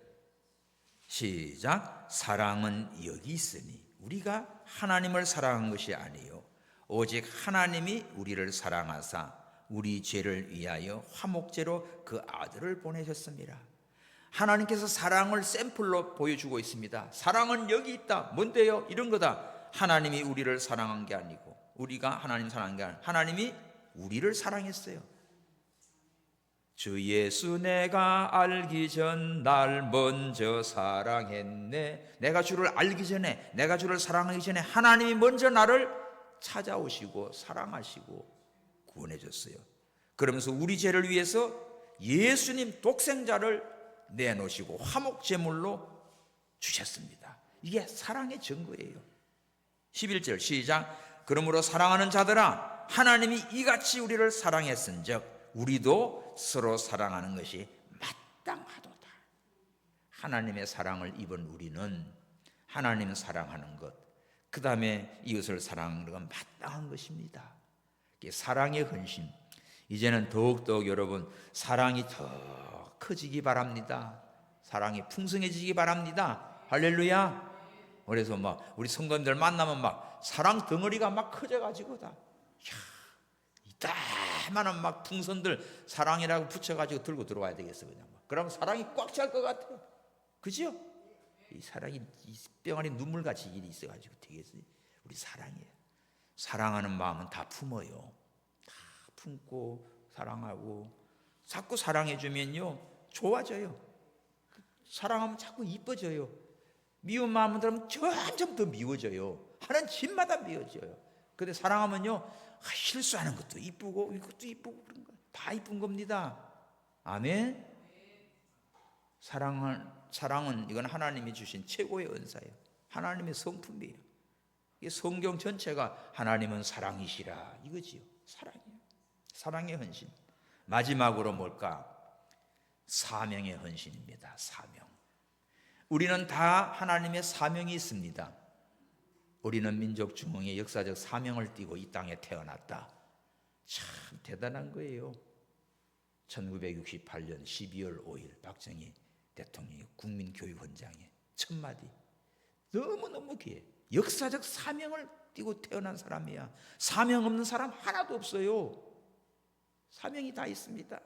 시작. 사랑은 여기 있으니 우리가 하나님을 사랑한 것이 아니요 오직 하나님이 우리를 사랑하사 우리 죄를 위하여 화목제로 그 아들을 보내셨습니다. 하나님께서 사랑을 샘플로 보여주고 있습니다. 사랑은 여기 있다. 뭔데요? 이런 거다. 하나님이 우리를 사랑한 게 아니고 우리가 하나님 사랑한 게 아니고 하나님이 우리를 사랑했어요. 주 예수 내가 알기 전 날 먼저 사랑했네. 내가 주를 알기 전에, 내가 주를 사랑하기 전에 하나님이 먼저 나를 찾아오시고 사랑하시고 구원해 줬어요. 그러면서 우리 죄를 위해서 예수님 독생자를 내놓으시고 화목제물로 주셨습니다. 이게 사랑의 증거예요. 11절 시작. 그러므로 사랑하는 자들아, 하나님이 이같이 우리를 사랑했은즉 우리도 서로 사랑하는 것이 마땅하도다. 하나님의 사랑을 입은 우리는 하나님 사랑하는 것, 그 다음에 이웃을 사랑하는 건 마땅한 것입니다. 이게 사랑의 헌신. 이제는 더욱더욱 여러분 사랑이 더 커지기 바랍니다. 사랑이 풍성해지기 바랍니다. 할렐루야. 그래서 막 우리 성도님들 만나면 막 사랑 덩어리가 막 커져가지고 다 이따만한 막 풍선들 사랑이라고 붙여가지고 들고 들어와야 되겠어. 그냥 막. 그러면 사랑이 꽉 찰 것 같아요. 그죠? 이 사랑이 이 뿅아리 눈물같이 일이 있어가지고 되겠어요. 우리 사랑이에요. 사랑하는 마음은 다 품어요. 다 품고 사랑하고 자꾸 사랑해주면요 좋아져요. 사랑하면 자꾸 이뻐져요. 미운 마음은 들으면 점점 더 미워져요. 하는 짓마다 미워져요. 근데 사랑하면요 실수하는 것도 이쁘고 이것도 이쁘고 그런 거 다 이쁜 겁니다. 아멘. 사랑은 이건 하나님이 주신 최고의 은사예요. 하나님의 성품이에요. 이 성경 전체가 하나님은 사랑이시라 이거지요. 사랑이에요. 사랑의 헌신. 마지막으로 뭘까? 사명의 헌신입니다. 사명. 우리는 다 하나님의 사명이 있습니다. 우리는 민족 중흥의 역사적 사명을 띠고 이 땅에 태어났다. 참 대단한 거예요. 1968년 12월 5일 박정희 대통령이 국민교육원장에 첫마디. 너무너무 귀해. 역사적 사명을 띠고 태어난 사람이야. 사명 없는 사람 하나도 없어요. 사명이 다 있습니다.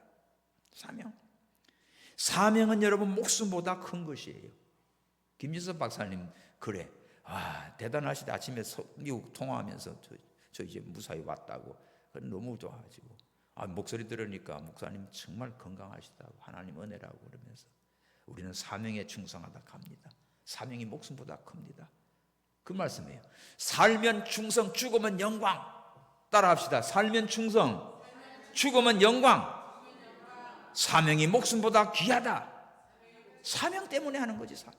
사명은 여러분 목숨보다 큰 것이에요. 김진섭 박사님 그래. 대단하시다. 아침에 미국 통화하면서 저 이제 무사히 왔다고. 너무 좋아가지고 목소리 들으니까 목사님 정말 건강하시다고 하나님 은혜라고 그러면서 우리는 사명에 충성하다 갑니다. 사명이 목숨보다 큽니다. 그 말씀이에요. 살면 충성, 죽으면 영광. 따라합시다. 살면 충성, 죽으면 영광. 사명이 목숨보다 귀하다. 사명 때문에 하는 거지. 사명.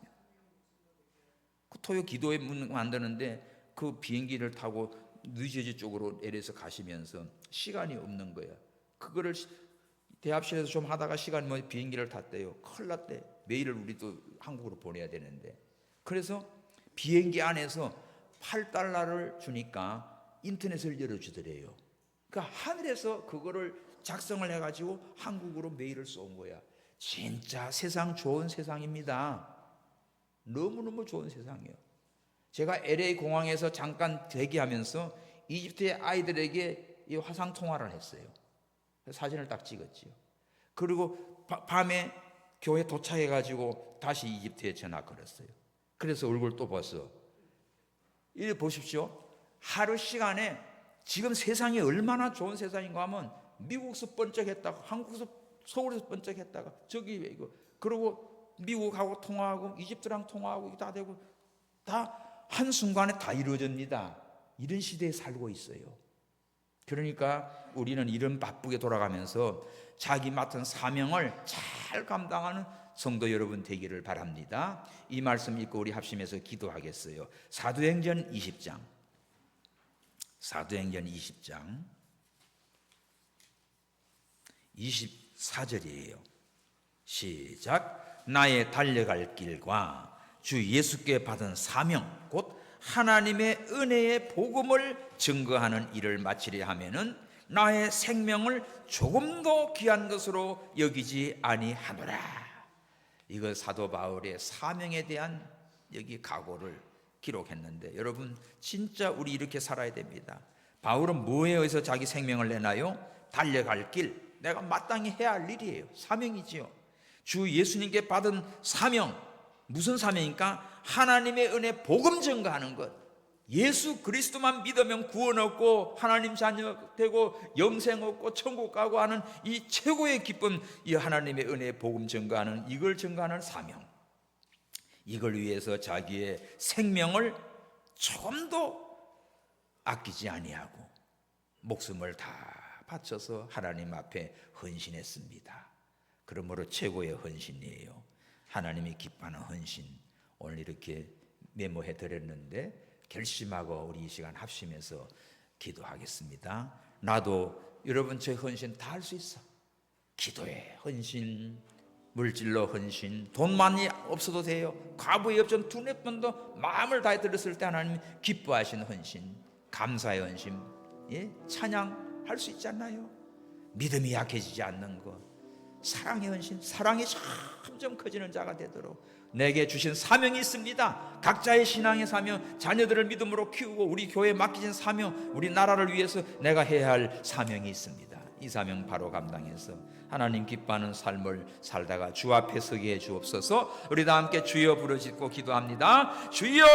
그 토요 기도회 문 만드는데 그 비행기를 타고 뉴저지 쪽으로 LA에서 가시면서 시간이 없는 거야. 그거를 대합실에서 좀 하다가 시간이 뭐 비행기를 탔대요. 큰일 났대. 메일을 우리도 한국으로 보내야 되는데. 그래서 비행기 안에서 $8를 주니까 인터넷을 열어주더래요. 그러니까 하늘에서 그거를 작성을 해가지고 한국으로 메일을 쏜 거야. 진짜 세상 좋은 세상입니다. 너무너무 좋은 세상이에요. 제가 LA 공항에서 잠깐 대기하면서 이집트의 아이들에게 이 화상 통화를 했어요. 사진을 딱 찍었지요. 그리고 밤에 교회 도착해가지고 다시 이집트에 전화 걸었어요. 그래서 얼굴 또 봤어. 이래 보십시오. 하루 시간에 지금 세상이 얼마나 좋은 세상인가 하면 미국에서 번쩍했다가 한국에서 서울에서 번쩍했다가 저기 이거 그리고 미국하고 통화하고 이집트랑 통화하고 다 되고 다 한순간에 다 이루어집니다. 이런 시대에 살고 있어요. 그러니까 우리는 이런 바쁘게 돌아가면서 자기 맡은 사명을 잘 감당하는 성도 여러분 되기를 바랍니다. 이 말씀 읽고 우리 합심해서 기도하겠어요. 사도행전 20장 24절이에요. 시작. 나의 달려갈 길과 주 예수께 받은 사명 곧 하나님의 은혜의 복음을 증거하는 일을 마치려 하면은 나의 생명을 조금도 귀한 것으로 여기지 아니하노라. 이거 사도 바울의 사명에 대한 여기 각오를 기록했는데 여러분 진짜 우리 이렇게 살아야 됩니다. 바울은 뭐에 의해서 자기 생명을 내나요? 달려갈 길, 내가 마땅히 해야 할 일이에요. 사명이지요. 주 예수님께 받은 사명, 무슨 사명입니까? 하나님의 은혜 복음 증거하는 것. 예수 그리스도만 믿으면 구원 얻고 하나님 자녀 되고 영생 얻고 천국 가고 하는 이 최고의 기쁨, 이 하나님의 은혜의 복음 증거하는, 이걸 증거하는 사명, 이걸 위해서 자기의 생명을 조금도 아끼지 아니하고 목숨을 다 바쳐서 하나님 앞에 헌신했습니다. 그러므로 최고의 헌신이에요. 하나님이 기뻐하는 헌신, 오늘 이렇게 메모해 드렸는데 결심하고 우리 이 시간 합심해서 기도하겠습니다. 나도 여러분 제 헌신 다 할 수 있어. 기도에 헌신, 물질로 헌신, 돈 많이 없어도 돼요. 과부의 없전 두뇌 번도 마음을 다해 드렸을 때 하나님 기뻐하신 헌신, 감사의 헌신, 예? 찬양 할 수 있잖아요. 믿음이 약해지지 않는 것, 사랑의 헌신, 사랑이 점점 커지는 자가 되도록 내게 주신 사명이 있습니다. 각자의 신앙의 사명, 자녀들을 믿음으로 키우고 우리 교회에 맡기신 사명, 우리 나라를 위해서 내가 해야 할 사명이 있습니다. 이 사명 바로 감당해서 하나님 기뻐하는 삶을 살다가 주 앞에 서게 해 주옵소서. 우리 다 함께 주여 부르짖고 기도합니다. 주여!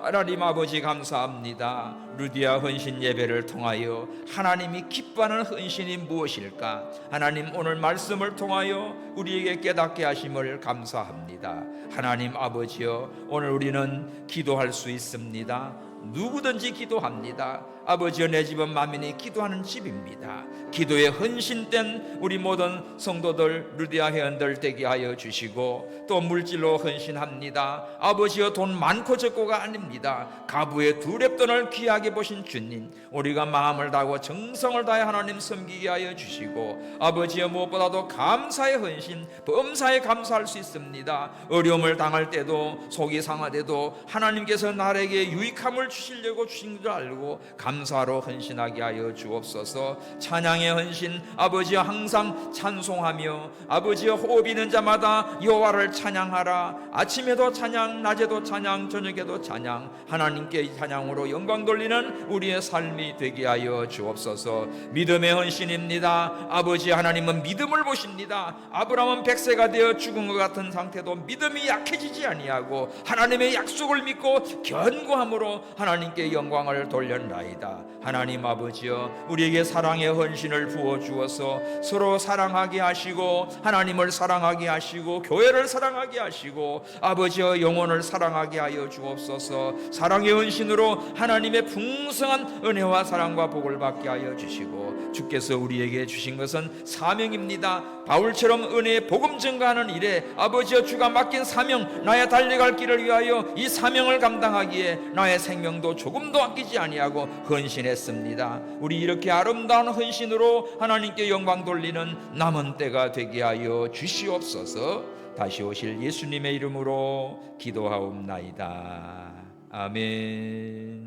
하나님 아버지 감사합니다. 루디아 헌신 예배를 통하여 하나님이 기뻐하는 헌신이 무엇일까? 하나님 오늘 말씀을 통하여 우리에게 깨닫게 하심을 감사합니다. 하나님 아버지여, 오늘 우리는 기도할 수 있습니다. 누구든지 기도합니다. 아버지여, 내 집은 만민이 기도하는 집입니다. 기도에 헌신된 우리 모든 성도들, 루디아 회원들 되게 하여 주시고, 또 물질로 헌신합니다. 아버지여, 돈 많고 적고가 아닙니다. 가부의 두 렙돈을 귀하게 보신 주님, 우리가 마음을 다하고 정성을 다해 하나님 섬기게 하여 주시고, 아버지여, 무엇보다도 감사의 헌신, 범사에 감사할 수 있습니다. 어려움을 당할 때도, 속이 상하대도 하나님께서 나에게 유익함을 주시려고 주신 줄 알고 감사로 헌신하게 하여 주옵소서. 찬양의 헌신, 아버지여, 항상 찬송하며 아버지여, 호흡 있는 자마다 여호와를 찬양하라. 아침에도 찬양, 낮에도 찬양, 저녁에도 찬양, 하나님께 찬양으로 영광 돌리는 우리의 삶이 되게 하여 주옵소서. 믿음의 헌신입니다. 아버지 하나님은 믿음을 보십니다. 아브라함은 100세가 되어 죽은 것 같은 상태도 믿음이 약해지지 아니하고 하나님의 약속을 믿고 견고함으로 하나님께 영광을 돌렸나이다. 하나님 아버지여, 우리에게 사랑의 헌신을 부어주어서 서로 사랑하게 하시고 하나님을 사랑하게 하시고 교회를 사랑하게 하시고 아버지여, 영혼을 사랑하게 하여 주옵소서. 사랑의 헌신으로 하나님의 풍성한 은혜와 사랑과 복을 받게 하여 주시고, 주께서 우리에게 주신 것은 사명입니다. 바울처럼 은혜의 복음 증거하는 일에 아버지여, 주가 맡긴 사명, 나의 달려갈 길을 위하여 이 사명을 감당하기에 나의 생명도 조금도 아끼지 아니하고 헌신했습니다. 우리 이렇게 아름다운 헌신으로 하나님께 영광 돌리는 남은 때가 되게 하여 주시옵소서. 다시 오실 예수님의 이름으로 기도하옵나이다. 아멘.